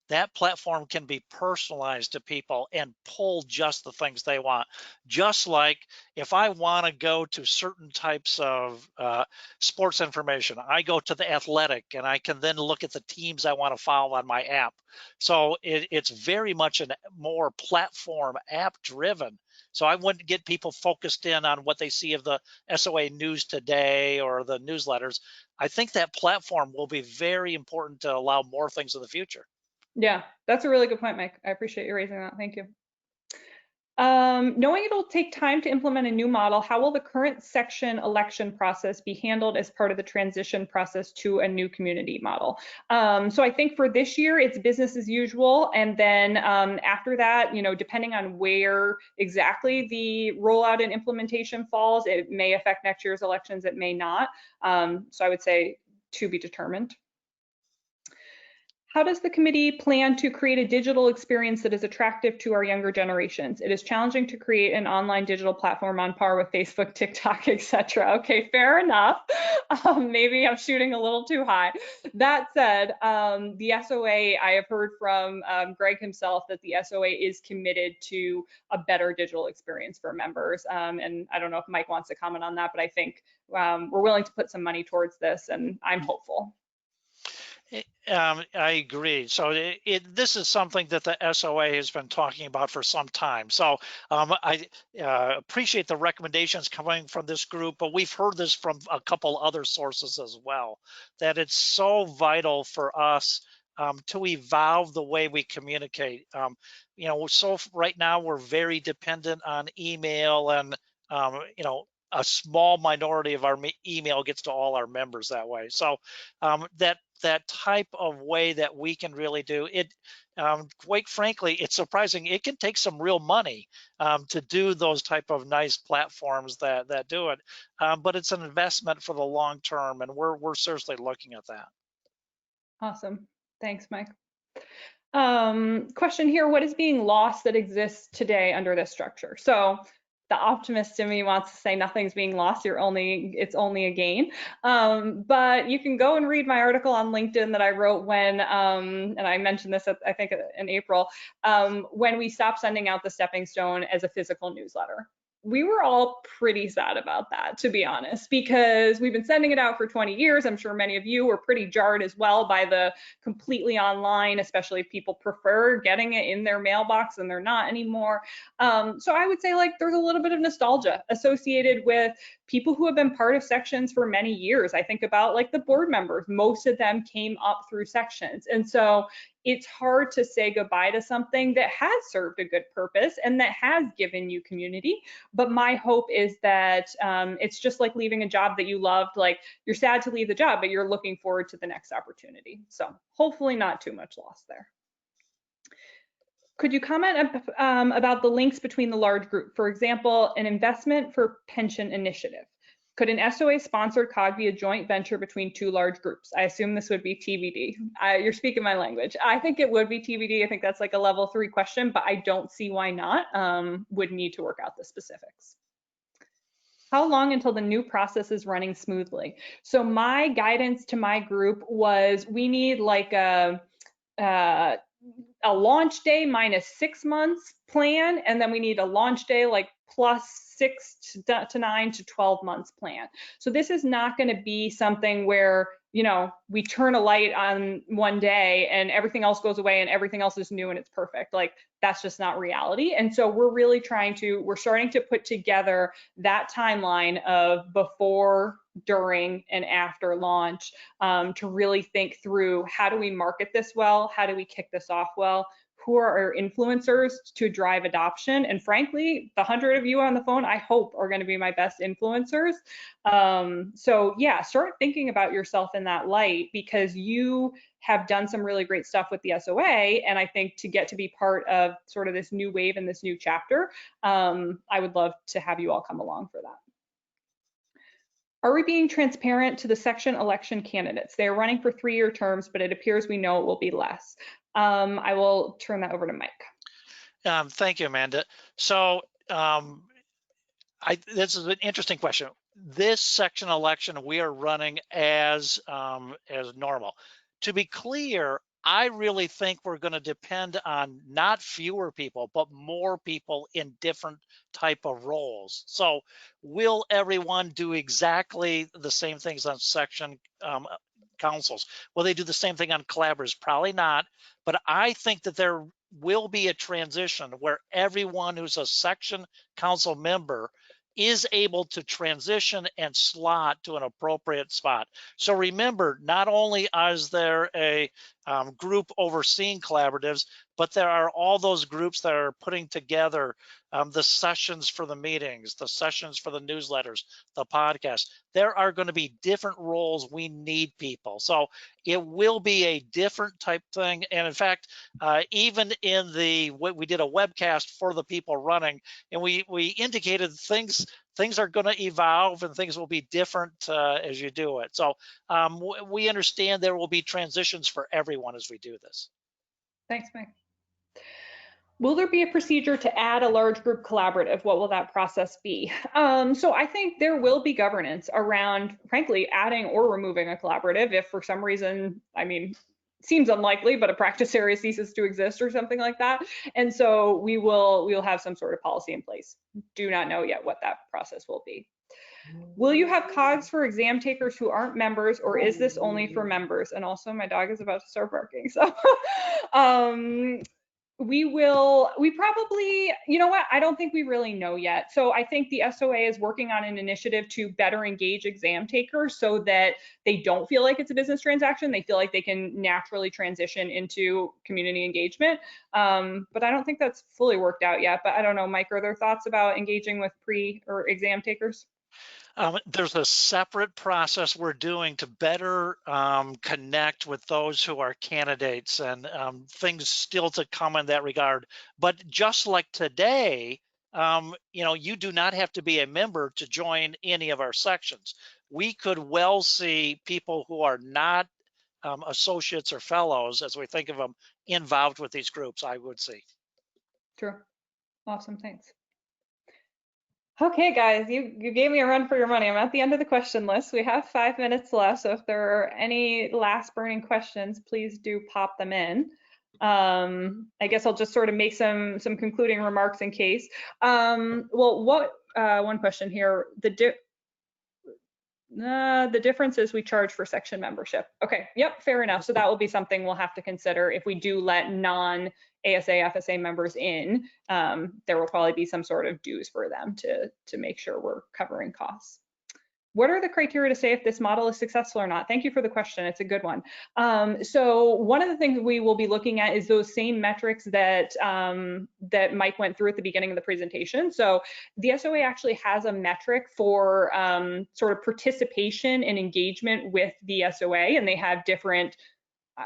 Speaker 1: that platform can be personalized to people and pull just the things they want. Just like if I want to go to certain types of sports information, I go to the Athletic and I can then look at the teams I want to follow on my app. So it's very much a more platform app driven. So I wouldn't get people focused in on what they see of the SOA News Today or the newsletters. I think that platform will be very important to allow more things in the future.
Speaker 2: Yeah, that's a really good point, Mike. I appreciate you raising that. Thank you. Knowing it'll take time to implement a new model, how will the current section election process be handled as part of the transition process to a new community model? So I think for this year, it's business as usual. And then after that, depending on where exactly the rollout and implementation falls, it may affect next year's elections, it may not. So I would say to be determined. How does the committee plan to create a digital experience that is attractive to our younger generations? It is challenging to create an online digital platform on par with Facebook, TikTok, etc. Okay, fair enough. Maybe I'm shooting a little too high. That said, the SOA, I have heard from Greg himself that the SOA is committed to a better digital experience for members. And I don't know if Mike wants to comment on that, but I think we're willing to put some money towards this, and I'm hopeful.
Speaker 1: I agree. So this is something that the SOA has been talking about for some time. So I appreciate the recommendations coming from this group, but we've heard this from a couple other sources as well, that it's so vital for us to evolve the way we communicate. So right now we're very dependent on email, and a small minority of our email gets to all our members that way. So that type of way that we can really do it, quite frankly, it's surprising. It can take some real money to do those type of nice platforms that do it, but it's an investment for the long term, and we're seriously looking at that.
Speaker 2: Awesome. Thanks, Mike. Question here, what is being lost that exists today under this structure? So the optimist in me wants to say nothing's being lost, it's only a gain. But you can go and read my article on LinkedIn that I wrote when, and I mentioned this, I think in April, when we stopped sending out the Stepping Stone as a physical newsletter. We were all pretty sad about that, to be honest, because we've been sending it out for 20 years. I'm sure many of you were pretty jarred as well by the completely online, especially if people prefer getting it in their mailbox and they're not anymore. So I would say like there's a little bit of nostalgia associated with people who have been part of sections for many years. I think about like the board members, most of them came up through sections. And so it's hard to say goodbye to something that has served a good purpose and that has given you community. But my hope is that it's just like leaving a job that you loved. Like you're sad to leave the job, but you're looking forward to the next opportunity. So hopefully not too much loss there. Could you comment about the links between the large group? For example, an investment for pension initiative. Could an SOA sponsored COG be a joint venture between 2 large groups? I assume this would be TBD. You're speaking my language. I think it would be TBD. I think that's like a level 3 question, but I don't see why not. Would need to work out the specifics. How long until the new process is running smoothly? So my guidance to my group was we need like a launch day minus 6 months plan, and then we need a launch day like plus 6 to 9 to 12 months plan. So this is not going to be something where, you know, we turn a light on one day and everything else goes away and everything else is new and it's perfect. Like, that's just not reality. And so we're starting to put together that timeline of before, during, and after launch, to really think through, how do we market this well? How do we kick this off well? Who are our influencers to drive adoption? And frankly, the 100 of you on the phone, I hope, are going to be my best influencers. So yeah, start thinking about yourself in that light, because you have done some really great stuff with the SOA. And I think to get to be part of sort of this new wave and this new chapter, I would love to have you all come along for that. Are we being transparent to the section election candidates? They are running for 3-year terms, but it appears we know it will be less. I will turn that over to Mike.
Speaker 1: Thank you, Amanda. So this is an interesting question. This section election, we are running as normal. To be clear, I really think we're going to depend on not fewer people, but more people in different type of roles. So will everyone do exactly the same things on section councils? Will they do the same thing on collaborators? Probably not. But I think that there will be a transition where everyone who's a section council member is able to transition and slot to an appropriate spot. So remember, not only is there a group overseeing collaboratives, but there are all those groups that are putting together the sessions for the meetings, the sessions for the newsletters, the podcast. There are going to be different roles. We need people. So it will be a different type thing. And in fact, even in we did a webcast for the people running, and we indicated things are going to evolve and things will be different as you do it. So we understand there will be transitions for everyone as we do this.
Speaker 2: Thanks, Mike. Will there be a procedure to add a large group collaborative? What will that process be? So I think there will be governance around, frankly, adding or removing a collaborative if for some reason, I mean, seems unlikely, but a practice area ceases to exist or something like that. And so we'll have some sort of policy in place. Do not know yet what that process will be. Will you have COGS for exam takers who aren't members, or is this only for members? And also, my dog is about to start barking. So we probably, you know what, I don't think we really know yet. So I think the SOA is working on an initiative to better engage exam takers so that they don't feel like it's a business transaction. They feel like they can naturally transition into community engagement. But I don't think that's fully worked out yet. But I don't know, Mike, are there thoughts about engaging with pre or exam takers?
Speaker 1: There's a separate process we're doing to better connect with those who are candidates, and things still to come in that regard. But just like today, you know, you do not have to be a member to join any of our sections. We could well see people who are not associates or fellows, as we think of them, involved with these groups, I would see.
Speaker 2: Sure. Awesome, thanks. Okay, guys, you gave me a run for your money. I'm at the end of the question list. We have 5 minutes left, so if there are any last burning questions, please do pop them in. I guess I'll just sort of make some concluding remarks in case. Well, one question here, the difference is we charge for section membership. Okay, yep, fair enough. So that will be something we'll have to consider if we do let non-ASA, FSA members in. There will probably be some sort of dues for them to make sure we're covering costs. What are the criteria to say if this model is successful or not? Thank you for the question. It's a good one. So one of the things we will be looking at is those same metrics that that Mike went through at the beginning of the presentation. So the SOA actually has a metric for sort of participation and engagement with the SOA, and they have different.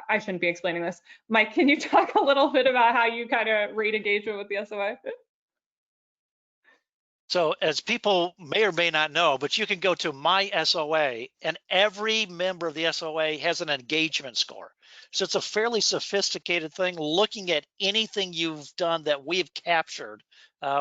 Speaker 2: I shouldn't be explaining this. Mike, can you talk a little bit about how you kind of rate engagement with the SOA?
Speaker 1: So as people may or may not know, but you can go to my SOA, and every member of the SOA has an engagement score. So it's a fairly sophisticated thing, looking at anything you've done that we've captured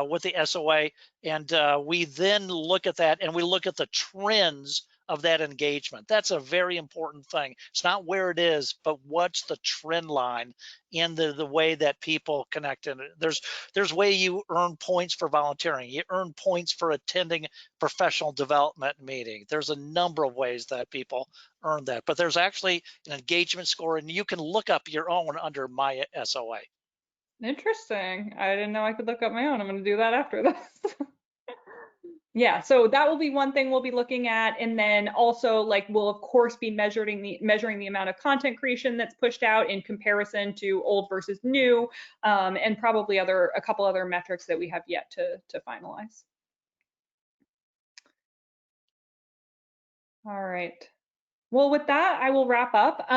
Speaker 1: with the SOA. And we then look at that and we look at the trends of that engagement. That's a very important thing. It's not where it is, but what's the trend line in the way that people connect. And there's way you earn points for volunteering. You earn points for attending professional development meeting. There's a number of ways that people earn that, but there's actually an engagement score, and you can look up your own under My SOA.
Speaker 2: Interesting. I didn't know I could look up my own. I'm going to do that after this. Yeah, so that will be one thing we'll be looking at, and then also like we'll of course be measuring the amount of content creation that's pushed out in comparison to old versus new, and probably a couple other metrics that we have yet to finalize. All right. Well, with that, I will wrap up.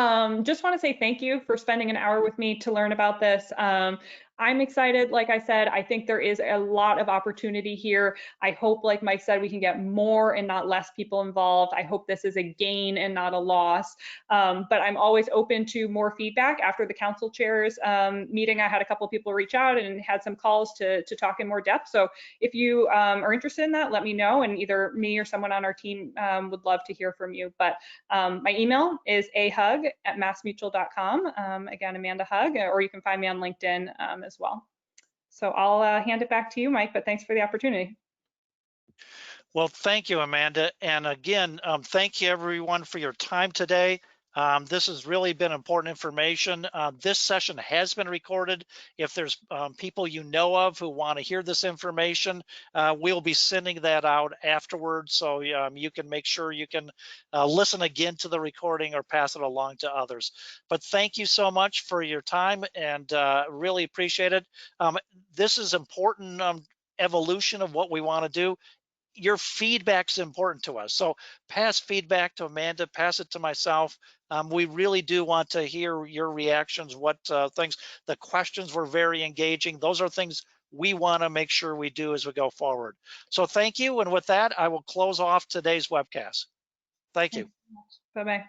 Speaker 2: Just want to say thank you for spending an hour with me to learn about this. I'm excited. Like I said, I think there is a lot of opportunity here. I hope, like Mike said, we can get more and not less people involved. I hope this is a gain and not a loss. But I'm always open to more feedback. After the council chairs meeting, I had a couple of people reach out and had some calls to talk in more depth. So if you are interested in that, let me know, and either me or someone on our team would love to hear from you. But my email is ahug@massmutual.com. Again, Amanda Hug, or you can find me on LinkedIn as well. So I'll hand it back to you, Mike, but thanks for the opportunity.
Speaker 1: Well, thank you, Amanda. And again, thank you everyone for your time today. This has really been important information. This session has been recorded. If there's people you know of who want to hear this information, we'll be sending that out afterwards. So you can make sure you can listen again to the recording or pass it along to others. But thank you so much for your time, and really appreciate it. This is important evolution of what we want to do. Your feedback's important to us. So pass feedback to Amanda, pass it to myself. We really do want to hear your reactions, what things, the questions were very engaging. Those are things we want to make sure we do as we go forward. So thank you. And with that, I will close off today's webcast. Thank you.
Speaker 2: Bye-bye.